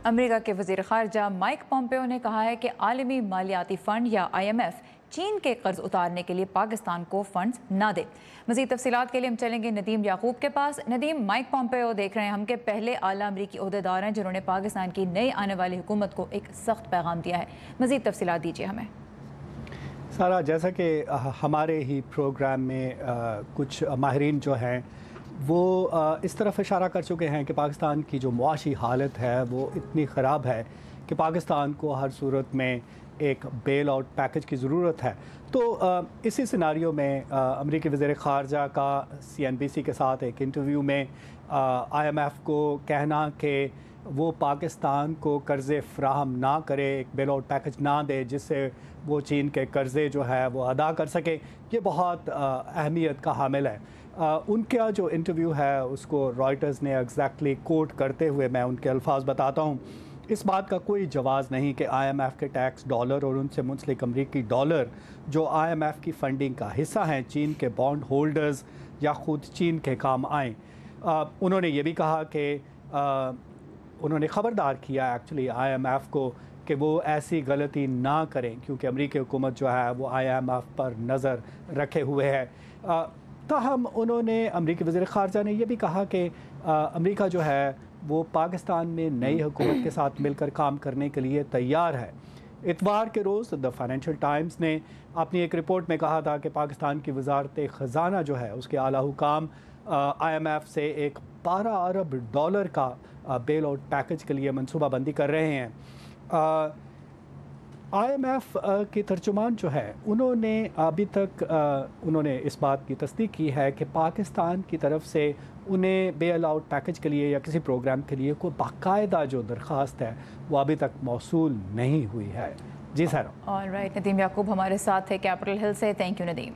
امریکہ کے وزیر خارجہ مائک پومپیو نے کہا ہے کہ عالمی مالیاتی فنڈ یا IMF چین کے قرض اتارنے کے لیے پاکستان کو فنڈز نہ دے۔ مزید تفصیلات کے لیے ہم چلیں گے ندیم یعقوب کے پاس۔ ندیم، مائک پومپیو دیکھ رہے ہیں ہم کہ پہلے اعلیٰ امریکی عہدیدار ہیں جنہوں نے پاکستان کی نئی آنے والی حکومت کو ایک سخت پیغام دیا ہے۔ مزید تفصیلات دیجیے ہمیں۔ سارا، جیسا کہ ہمارے ہی پروگرام میں کچھ ماہرین جو ہیں وہ اس طرف اشارہ کر چکے ہیں کہ پاکستان کی جو معاشی حالت ہے وہ اتنی خراب ہے کہ پاکستان کو ہر صورت میں ایک بیل آؤٹ پیکج کی ضرورت ہے۔ تو اسی سیناریو میں امریکی وزیر خارجہ کا CNBC کے ساتھ ایک انٹرویو میں IMF کو کہنا کہ وہ پاکستان کو قرضے فراہم نہ کرے، ایک بیل آؤٹ پیکج نہ دے جس سے وہ چین کے قرضے جو ہے وہ ادا کر سکے، یہ بہت اہمیت کا حامل ہے۔ ان کا جو انٹرویو ہے اس کو رائٹرز نے ایگزیکٹلی کوٹ کرتے ہوئے میں ان کے الفاظ بتاتا ہوں۔ اس بات کا کوئی جواز نہیں کہ IMF کے ٹیکس ڈالر اور ان سے منسلک امریکی ڈالر جو IMF کی فنڈنگ کا حصہ ہیں چین کے بانڈ ہولڈرز یا خود چین کے کام آئیں۔ انہوں نے یہ بھی کہا کہ انہوں نے خبردار کیا ایکچولی IMF کو کہ وہ ایسی غلطی نہ کریں کیونکہ امریکی حکومت جو ہے وہ IMF پر نظر رکھے ہوئے ہے۔ تاہم انہوں نے امریکی وزیر خارجہ نے یہ بھی کہا کہ امریکہ جو ہے وہ پاکستان میں نئی حکومت کے ساتھ مل کر کام کرنے کے لیے تیار ہے۔ اتوار کے روز دا فائنینشل ٹائمز نے اپنی ایک رپورٹ میں کہا تھا کہ پاکستان کی وزارت خزانہ جو ہے اس کے اعلیٰ حکام IMF سے ایک 12 ارب ڈالر کا بیل آؤٹ پیکج کے لیے منصوبہ بندی کر رہے ہیں۔ IMF کی ترجمان جو ہے انہوں نے ابھی تک انہوں نے اس بات کی تصدیق کی ہے کہ پاکستان کی طرف سے انہیں بیل آؤٹ پیکج کے لیے یا کسی پروگرام کے لیے کوئی باقاعدہ جو درخواست ہے وہ ابھی تک موصول نہیں ہوئی ہے۔ جی سر۔ آل رائٹ، ندیم یعقوب ہمارے ساتھ تھے کیپٹل ہل سے۔ Thank you Nadeem.